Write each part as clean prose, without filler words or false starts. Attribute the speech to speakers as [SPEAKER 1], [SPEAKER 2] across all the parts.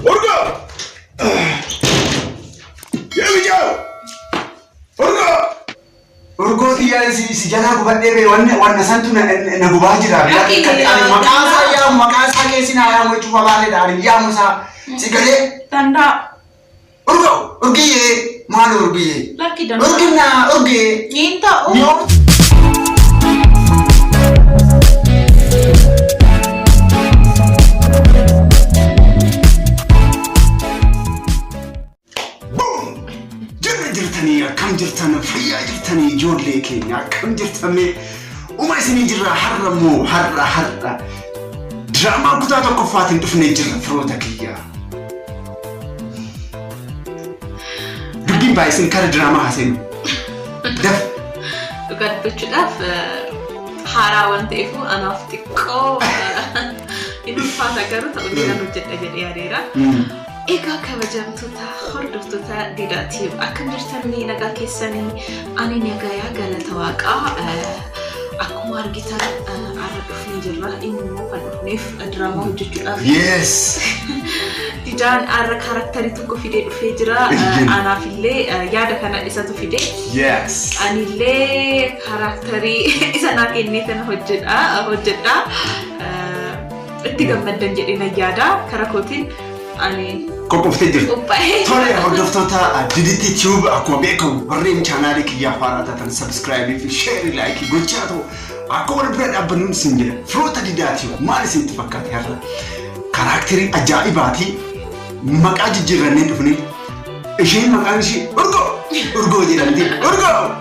[SPEAKER 1] Urgo! Here we go! Urgo! Urgo dia si jana ko badde be wanna santu na gubajira makasa ke sina ya mo tuwa bale da ya musa sigale
[SPEAKER 2] tanda
[SPEAKER 1] Urgo urgiye manu urgiye
[SPEAKER 2] laki dan
[SPEAKER 1] urgina urgi
[SPEAKER 2] ninta
[SPEAKER 1] كم جرتنا فيا جرتني جور ليكين كم جرتني وما سني جرا حرمو حر دراما كنت كفات تفني جرا فروتك يا بدي بايسن كار دراما حسين دف
[SPEAKER 2] قد بتشوف حارة وانتيفو أنا أفتكو إنه فاتا كارو تقولي أنا جد أجد يا ريرا إيكا كبجمتوتا خردوتوتا ديداتيو أكم جرتني نجا كيسني أني نجايا قالت واقع أكو مارجيتا عرب فني جرا إنه فنف دراما وجوجا
[SPEAKER 1] يس
[SPEAKER 2] ديدان عرب كاركتري تكو في دي فيجرا أنا في اللي يادا كان إساتو في دي
[SPEAKER 1] يس
[SPEAKER 2] أني اللي كاركتري إذا ناكيني هجدا تيجا مدن جدنا يادا كراكوتين أني
[SPEAKER 1] كوكوفتي جرت تولي هردفتوتا ديديتي تيوب أكو بيكو برين channelك يا فاراتة سبسكرايب في شير لايك قلتشاتو أكو بريد أبنون سنجل فروتا ديداتيو ما نسين تفكرت هذا كاركتري أجائباتي مقاج جيراني دفني إيشين مقاجي أرجو جيراني أرجو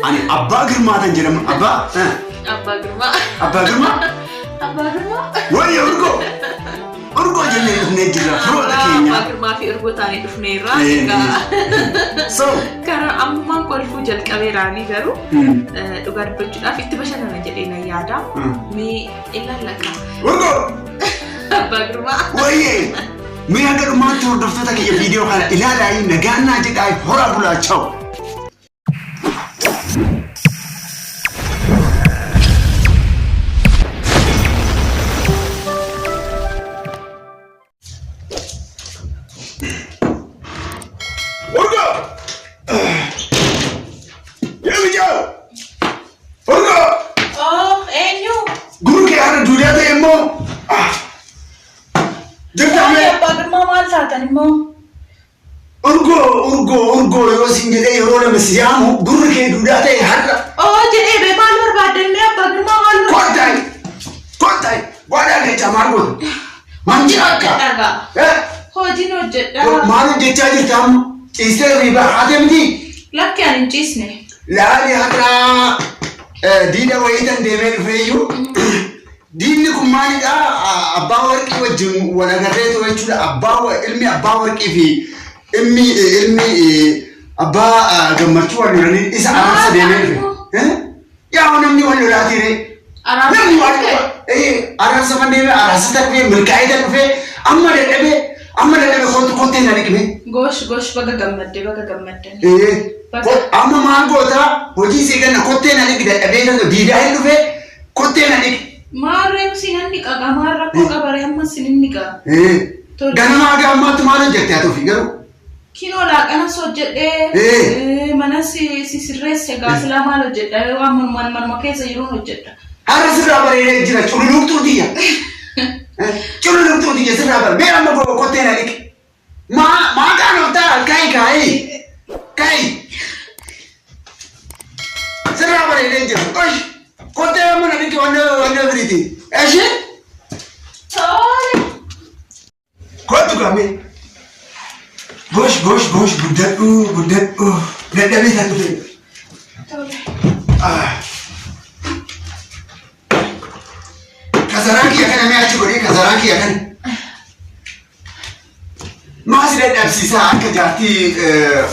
[SPEAKER 1] أنا أبا غرما تنجرم أبا وين أرجو جلني دفني جرا فروتا كينيا
[SPEAKER 2] ما في أرجو تاني دفني راسك
[SPEAKER 1] so
[SPEAKER 2] karena amma kol fujal kamerani garu dugar bejuna fit bashana najedena yada mi illa laka
[SPEAKER 1] urgo
[SPEAKER 2] bagruma
[SPEAKER 1] waye mi aga dum ma tur dafta ke video kana ila dai nagana je dai hora bula chaw Urgo yo singede yorona mesiyamu durke dudate harra
[SPEAKER 2] jede be balor badenne abagma wallo
[SPEAKER 1] kontai wada ne chamargo manjaka hoji no jedda manu jechaji tam ise riba ademdi
[SPEAKER 2] lakkan injisne
[SPEAKER 1] la li hatra dida waitan deme feyu dinni kumani da abba warqi wajin wala gareto wachuda abba ilmi abba warqi fi ilmi abba gammachu walani isa arasa deme ya onamni wallo latire namni wallo arasa mandebe arasa takbe milkaida fe amma de konte na dikme
[SPEAKER 2] gosh baga gammadde
[SPEAKER 1] amma mangota hoji sigana konte na dikda abeda dida hindu fe konte na dik
[SPEAKER 2] Marem sinanni ka gamarra ko kabare amma sinanni ka
[SPEAKER 1] ganama ga amma tumana jette ato figaro
[SPEAKER 2] kino la kana sojjedde manasi sirresse ga salama lo jedda man makeza yiro no jedda
[SPEAKER 1] har sirra bare jira chululuktu diya sirra bare me amma go ko tena dik ma ga no ta kai sirra bare jira oy kote mana dik wanda briti eshi
[SPEAKER 2] sorry
[SPEAKER 1] kotu kame gosh budatu nada bisa tu kazaraki akan me achi gori kazaraki akan masih ada sisa aka jati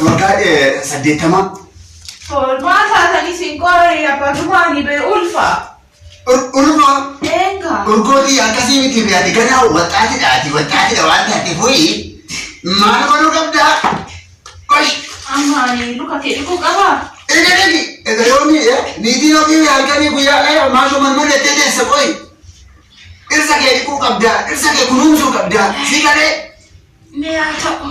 [SPEAKER 1] warga sadetama
[SPEAKER 2] ما تاتني سينكوري يا بغماني بألفا
[SPEAKER 1] ألفا
[SPEAKER 2] إنكا
[SPEAKER 1] أركودي أكاسي متبعتي كنا وتاتي دواتي فوي ما نقولوا كبدا كش
[SPEAKER 2] أماني لوكا كيريكو كبا
[SPEAKER 1] إيه يومي نيدي نومي هالكني بيا ما شو من تيجي سبوي Irsa kee dhiquu qabdaa. Irsa kee kunuunsuu qabdaa. Si galee.
[SPEAKER 2] Mee yaa ta'u.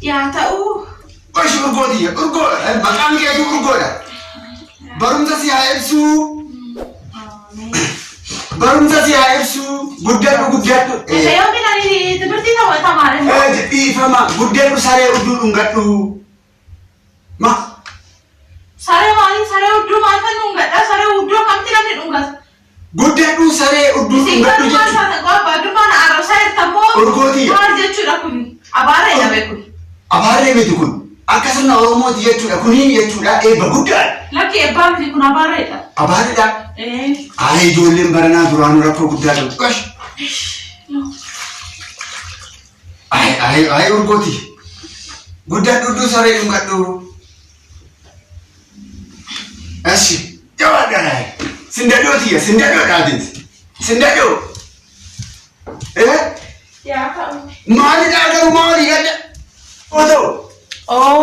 [SPEAKER 2] Yaa ta'u.
[SPEAKER 1] Oshi urgooti. Urgoo. Maqaan keetu urgoodha. Barumsa si haa ibsuu. Barumsa si haa ibsuu. Guddadhu guddadhu.
[SPEAKER 2] Yoo minani timirtii ta'uu maale.
[SPEAKER 1] Dhiifama. Guddadhu saree udduu dhungadhu. Ma.
[SPEAKER 2] Saree maali? Saree udduu maal kan dhungadha? Saree udduu kamti namni dhungata?
[SPEAKER 1] Guddadhu saree udduu dhungadhu jechuudha.
[SPEAKER 2] Singaluu maal taate baadummaan arrabsaa jettammoo.
[SPEAKER 1] Urgooti.
[SPEAKER 2] Maal jechuudha kun? Abaaree dhabe kun.
[SPEAKER 1] Abaaree miti kun. Akka sirna Oromooti jechuudha. Kuniin jechuudha eebba guddaadha.
[SPEAKER 2] Lakki eebbaa miti kun abaareedha.
[SPEAKER 1] Abaareedha. Ijoolleen baranaa duraanuu rakkoo guddaa qabu. Qosh. Urgooti. Guddadhu udduu saree dhungadhu. Ashi. Jawaadhaa. Sindadootiya. Sindadoodhaatis. Sindadoo.
[SPEAKER 2] Yaa ta'u.
[SPEAKER 1] Maalidhaa garuu maali gadda? Otoo.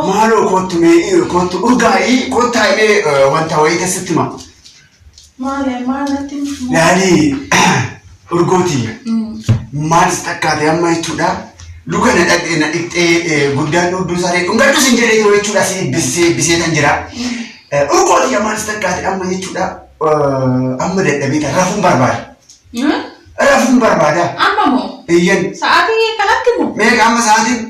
[SPEAKER 1] Maaloo kottu mee kottu urgaa'ii kottaa illee wanta wayii keessatti ma.
[SPEAKER 2] Maalatti
[SPEAKER 1] Laali urgootiya. Maalis takkaate amma jechuudha. Luka na dhaqxee na dhiqxee guddaan udduu saree dhungadhu sin jedhee yeroo jechuudha si biseetan jira. Urgootiya maalis takkaate amma jechuudha. Amma dadhabee rafuun barbaada. Rafuun barbaada.
[SPEAKER 2] Amma moo?
[SPEAKER 1] Iyyan.
[SPEAKER 2] Sa'aatii kanatti moo?
[SPEAKER 1] Meeqa amma sa'aatiin?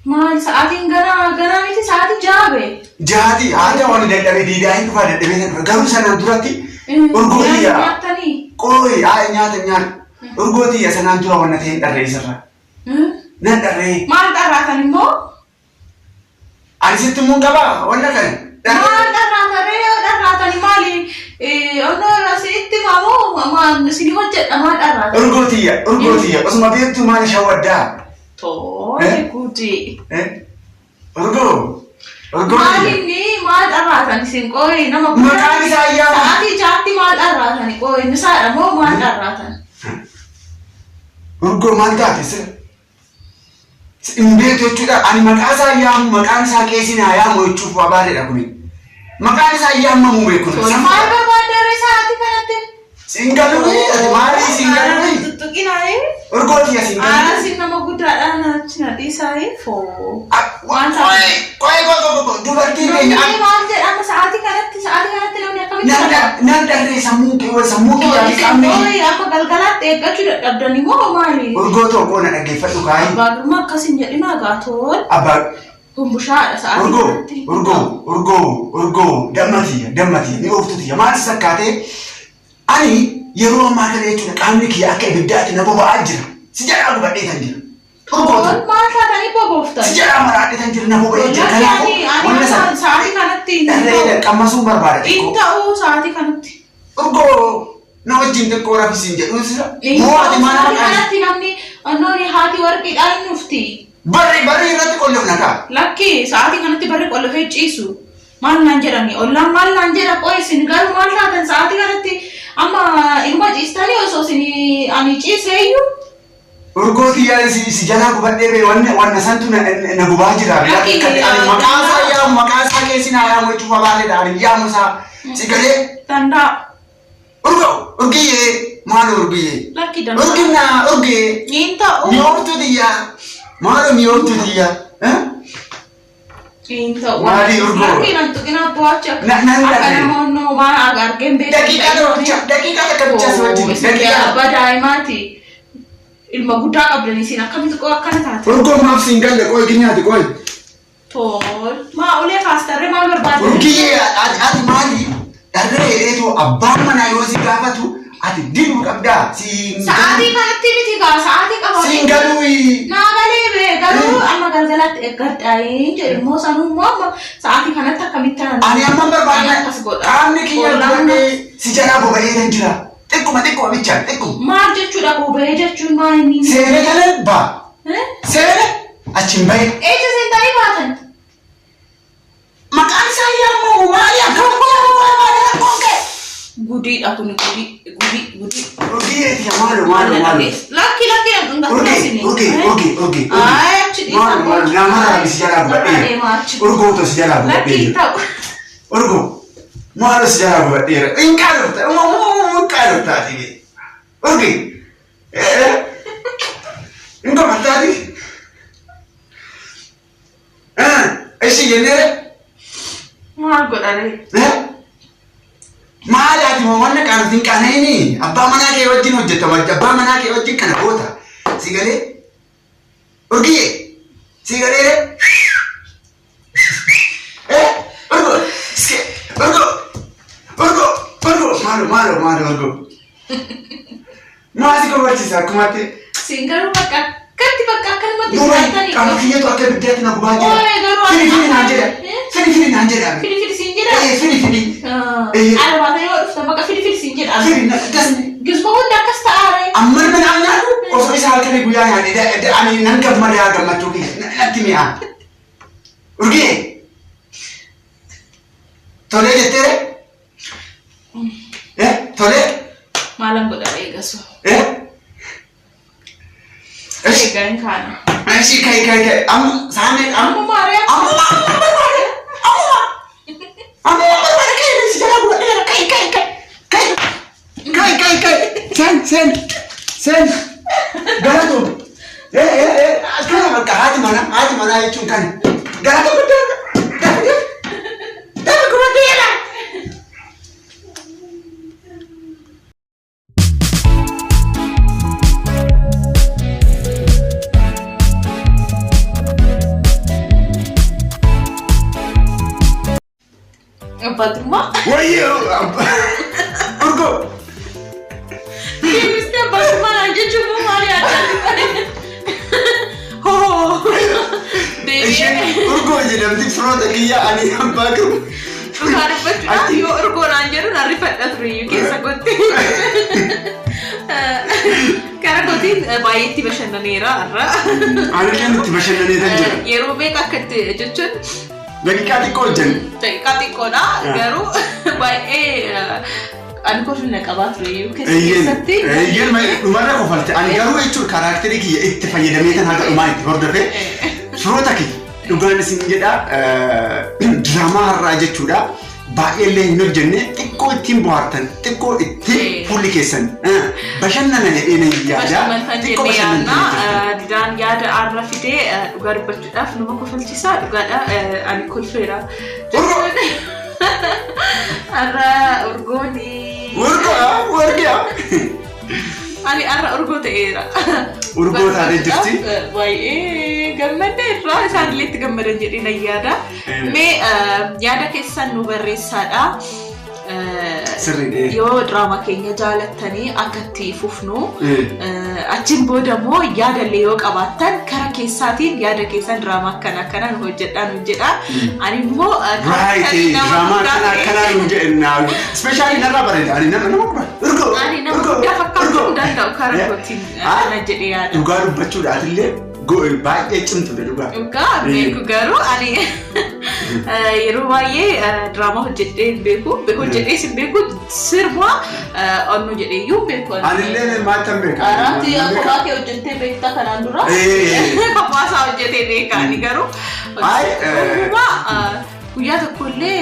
[SPEAKER 2] Maal sa'aatiin ganaa miti sa'aatii jaabe.
[SPEAKER 1] Jaati haala waan dadhabee diidaa hin dhufaa dadhabee sana garuu sanaan duratti urgootiya.
[SPEAKER 2] Nyaatanii.
[SPEAKER 1] Qooyi nyaata. Urgootiya sanaan dura waan ta'e hin dharree isarra. Nan dharree.
[SPEAKER 2] Maal dharraatan immoo?
[SPEAKER 1] Ani sitti immoo qabaa wanta kana.
[SPEAKER 2] Maal dharraatanii maali? Onnoo asitti maamoo isin hojjedha maal dharraatan?
[SPEAKER 1] Urgootiya osuma beektu maal shawaddaa?
[SPEAKER 2] Toore guddi.
[SPEAKER 1] Urgoo.
[SPEAKER 2] Maalinni maal dharraatan isin qooyi nama guddaa.
[SPEAKER 1] Maqaan isaa ayyaama.
[SPEAKER 2] Sa'aatii jaatti maal dharraatani qooyi misaadha moo maal dharraatan?
[SPEAKER 1] Urgoo maal taate sira? Hin beektu jechuudha. Ani maqaa isaa ayyaamu maqaan isaa qeessin ayyaamu jechuuf abaareedha kuni. Maqaan isaa ayyaamamu beeku.
[SPEAKER 2] Maal barbaaddaree sa'aatii kanatti?
[SPEAKER 1] Singaluu maali singaluu?
[SPEAKER 2] Tuttuqinaayi?
[SPEAKER 1] Urgootiya singaluu.
[SPEAKER 2] Aarasiin nama guddaadhaan achi nadhiisaayi foo.
[SPEAKER 1] Qo'ee dubartiin keenya.
[SPEAKER 2] Namni maal jedhama sa'aatii kanatti namni akkamitti
[SPEAKER 1] nan dharree sammuu kiyyaa qabne.
[SPEAKER 2] Amma galgalaatti eeggachuu dadhabdani moo maali?
[SPEAKER 1] Urgootoo qoona dhaggeeffadhu kaayi.
[SPEAKER 2] Abbaadhummaa akkas hin jedhinaa gaatoon.
[SPEAKER 1] Abbaa.
[SPEAKER 2] Bumbushaadha sa'aatii kanatti.
[SPEAKER 1] Urgoo dammatiya ni ooftuutiya maal sakkaatee ani yeroo ammaa kana jechuudha qaamni kiyya akka ibiddaatti na boba'aa jira. Si jalaa gubadhee kan jira.
[SPEAKER 2] Maal taatanii bobooftan?
[SPEAKER 1] Si jalaa maraadhee kan jira na boba'ee jira.
[SPEAKER 2] Ani sa'aatii kanatti
[SPEAKER 1] dharree qammasuun barbaada.
[SPEAKER 2] hin ta'uu sa'aatii kanatti.
[SPEAKER 1] Urgoo na wajjin xiqqoo rafisiin jedhuun sira.
[SPEAKER 2] Sa'aatii kanatti namni annooni haati warqiidhaan hin dhufti.
[SPEAKER 1] Barri irratti qollofna kaa.
[SPEAKER 2] Lakki sa'aatii kanatti barri qollofee ciisu. Maal naan jedhani? Ollaan maal naan jedha qo'e isin garuu maal taatan sa'aatii kanatti amma ilma ciistanii osoo isin ani ciiseeyyuu.
[SPEAKER 1] Urgootiyaa si jalaa gubadhee bee wanna santu na gubaa jira. Maqaa isaa keessin ayyaamu jechuuf abaareedha. Ani yaamu isaa si galee.
[SPEAKER 2] Danda'a.
[SPEAKER 1] Urgiyyee maal urgiyyee?
[SPEAKER 2] Lakki danda'a.
[SPEAKER 1] Urgee.
[SPEAKER 2] Hin ta'u.
[SPEAKER 1] Mi ooftuutiyyaa. Maal mi ooftuutiyyaa?
[SPEAKER 2] Hin ta'u.
[SPEAKER 1] Maali urgoo?
[SPEAKER 2] Lakki nan tuqina bo'acha.
[SPEAKER 1] Nan
[SPEAKER 2] akka namoonni waan argeen beeku.
[SPEAKER 1] Daqiiqaa takka bichaas wajjin.
[SPEAKER 2] Abbaa daa'imaati. Ilma guddaa qabdanii isin akkamitti qoo akkana taate?
[SPEAKER 1] Urgoo maaf siin galle qoy ginyaati qoy.
[SPEAKER 2] Tool. Maa ulee kaastarree maal barbaadde?
[SPEAKER 1] Urgiyyee ati maali? Dharree hedheetu abbaan manaa yoo si gaafatu ati dibuu qabdaa.
[SPEAKER 2] Sa'aatii kanatti miti gaa sa'aatii qaba.
[SPEAKER 1] Siin galuu.
[SPEAKER 2] Naa galee bee garuu amma galgalaatti eeggadhaayee jedhu immoo sanuu immoo amma sa'aatii kanatti akkamitti tanan.
[SPEAKER 1] Ani amma barbaadna qaamni kiyya godhee si jalaa boba'ee kan jira. Xiqquma bichaan xiqquma.
[SPEAKER 2] Maal jechuudha boba'ee jechuun maal inni?
[SPEAKER 1] Seeree kana baa. Seeree achiin bahee.
[SPEAKER 2] Eessa seentanii baatan?
[SPEAKER 1] Maqaan isaa yaamu maali akka
[SPEAKER 2] gudiidha kun gudii.
[SPEAKER 1] Urgiyeeti maalu.
[SPEAKER 2] Lakki
[SPEAKER 1] Urgee.
[SPEAKER 2] Achi dhiisaa.
[SPEAKER 1] Nama raabisi jalaa gubadhee. Urgootu si jalaa gubadhee.
[SPEAKER 2] Lakki ta'u.
[SPEAKER 1] Urgoo. Maalu si jalaa gubadheera. Hin qaaloftaati. Urgi. Enggak matari. Isi jenere.
[SPEAKER 2] Maal godhani?
[SPEAKER 1] Maal ati mammanna qaantiin qaanayni abbaa manaa kee wajjin hojjeta abbaa manaa kee wajjin kana goota. Sigalee. Urgi. Sigalee. Malu. Masih kau baca sih, aku mati.
[SPEAKER 2] Singgaru bakal kan mati.
[SPEAKER 1] Kamu kira tu akan berjaya nak baca? Fili nanje dah.
[SPEAKER 2] Fili sinjir.
[SPEAKER 1] Fili.
[SPEAKER 2] Ada mana yang harus nama kau fili sinjir?
[SPEAKER 1] Fili nak das.
[SPEAKER 2] Gus mau dah kas tarik.
[SPEAKER 1] Ammar mana anak? Kau bisa hal kali buaya ni. Ani nangkap mana agak macam ni. Nanti ni ah. Urgi. Tole jete? Tole?
[SPEAKER 2] Malam gue dari gaso. Kan kan.
[SPEAKER 1] Masih kayak. Kamu
[SPEAKER 2] marah?
[SPEAKER 1] Sen. Galatu. Sekarang hati mana itu kan. Galatu betul.
[SPEAKER 2] Apa tu mak?
[SPEAKER 1] Wayo, Urgo.
[SPEAKER 2] Dia mesti bagaimana aja cuma mari ada. Baby.
[SPEAKER 1] Urgo je dalam tip front lagi ya ani apa tu?
[SPEAKER 2] Bukan betul. Yo Urgo nanjar nari pada teri. Kisah gote. Karena gote bayi tiba shanda nera arra.
[SPEAKER 1] Ada yang tiba shanda nera je.
[SPEAKER 2] Yero be kaket jujur.
[SPEAKER 1] Lagi kati kojen.
[SPEAKER 2] Jadi kati kona, garu, baik anu kau sudah kabat riu, kesehatan.
[SPEAKER 1] Iya, mana kau falte? Anu garu itu karakterik ya, itu fayyadamnya kan harga umai, order pe. Suruh taki, dugaan singgida drama raja cuda, baik leh jenne, tikko tim buatan, tikko tim publication. Bahan nana ini ya,
[SPEAKER 2] tikko bahan nana. Dan ya ada arah fide, dugaan berjuta, nama kau falte sah, dugaan anu kulfera. Arah urgoni.
[SPEAKER 1] Urgo.
[SPEAKER 2] Ani arah urgo teera.
[SPEAKER 1] Urgo tadi jadi.
[SPEAKER 2] Baik, gambar teera. Saya lihat gambar jadi nayada. Me yada kesan nuberesada. Yo drama kenya jalatani akatti fufnu. Achin boda mo yada leo kabatan kara kesatin yada kesan drama kana hojjetan. Ani mo
[SPEAKER 1] right drama kana hojjetan. Especially nara bare ani nara urgo.
[SPEAKER 2] Ani nama dapat kamu dah kara hotin. Ana jadi yada.
[SPEAKER 1] Ugaru bacu datile. Go baik cinta juga.
[SPEAKER 2] Enggak, beku garu ani. Yeruwaye drama hojjete beku sih beku semua onu jadi yuk beku.
[SPEAKER 1] Ani lele macam beku.
[SPEAKER 2] Arati aku pakai hojjete beka kan andura. Kapasa hojjete beka ni garu.
[SPEAKER 1] Ay.
[SPEAKER 2] Kuya tu kulle.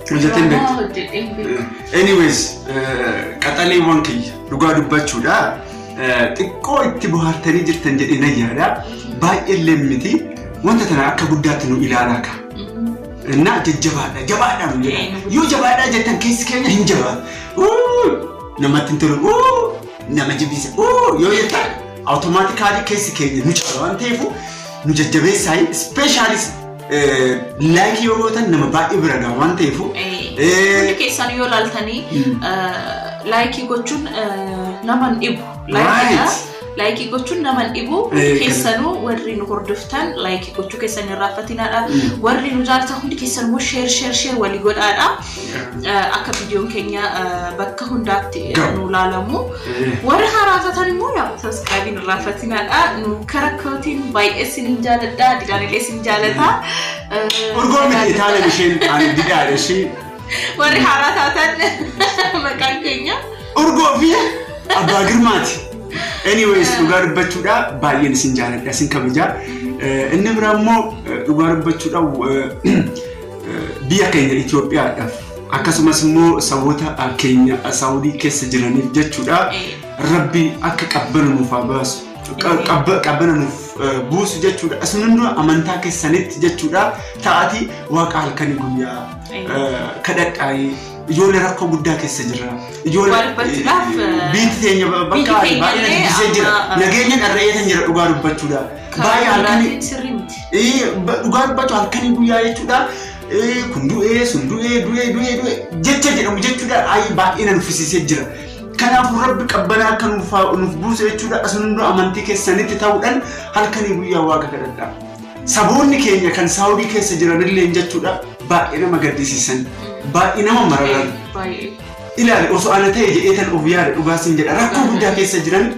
[SPEAKER 1] Hojjete beku. Anyways, katali wonki juga dubacu dah. Tikko itti buhartanii jirtan jedhee nayyaadha. Baay'ee lemmiti wanta tana akka guddaatti nu ilaalaa ka. Innaa jabaadha nu jedha. Yoo jabaadhaa jettan keessi keenya hin jabaatu. Namatti hin tolu. Nama jibisa. Yoo jettan awutomaatikaalii keessi keenya nu caala waan ta'eefu nu jajjabeessaayi ispeeshaalis laayikii yoo gootan nama baay'ee bira gaha waan ta'eefu.
[SPEAKER 2] Hundi keessan yoo laaltanii laayikii gochuun naman dhibu. Laayikii gochuun naman dhibu keessanuu warri nu hordoftan laayikii gochuu keessan irraanfatinaadha. Warri nu jaalatan hundi keessan immoo sheer walii godhaadha. Akka viidiyoon keenya bakka hundaatti nu laalamu. Warri haaraa taatan immoo yaa sabiskiraayibiin irraanfatinaadha. Nu karaa kootiin baay'ee isiniin jaaladha. Didaanilee isin jaalata.
[SPEAKER 1] Urgoon miti itaaleen isheen ani didaadha isheen.
[SPEAKER 2] Warri haaraa taatan maqaan keenya.
[SPEAKER 1] Urgoo fi Abbaa Girmaati. Anyways, dhugaa dubbachuudha baay'een isin jaaladha isin kabajaa. Inni biraa immoo dhugaa dubbachuudha biyya keenya Itoophiyaadhaaf akkasumas immoo saboota keenya Saawudii keessa jiraniif jechuudha rabbi akka qabbana nuuf baasu qabbana nuuf buusu jechuudha asnunnu amantaa keessanitti jechuudha taati waaqa halkanii guyyaa kadhadhaayii ijoollee rakkoo guddaa keessa jira ijoollee biitti teenya bakka baay'ee gisee jira nageenya dharreetan jira dhugaa dubbachuudha baay'ee halkanii dhugaa dubbachuu halkanii guyyaa jechuudha kun du'ee sun du'ee jecha jedhamu jechuudha baay'ee nan uffisiisee jira kanaafuu rabbi qabbana akka nuuf buuse jechuudha asnunnu amantii keessanitti ta'uudhaan halkanii guyyaa waaqa kadhadhaa saboonni keenya kan Saawudii keessa jiranillee jechuudha baay'ee nama gaddisiisan baay'ee nama mararan ilaali osoo ana ta'e jedheetan of yaada dhugaasin jedha rakkoo guddaa keessa jiran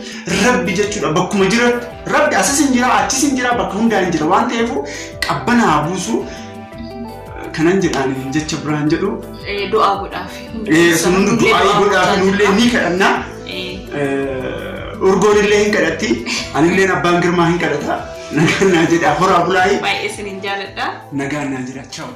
[SPEAKER 1] rabbi jechuudha bakkuma jiran rabbi asis hin jira achis hin jira bakka hundaa hin jira waan ta'eef qabbana haa buusu kanan jedhaan jecha biraan jedhu
[SPEAKER 2] du'aa godhaaf
[SPEAKER 1] sunnu du'aa godhaaf nullee ni kadhanna urgoon illee hin kadhatti anillee abbaan girmaa hin kadhata nagaan naa jedha horaa bulaayi
[SPEAKER 2] baay'ee isin jaaladha
[SPEAKER 1] nagaan naa jedha ciao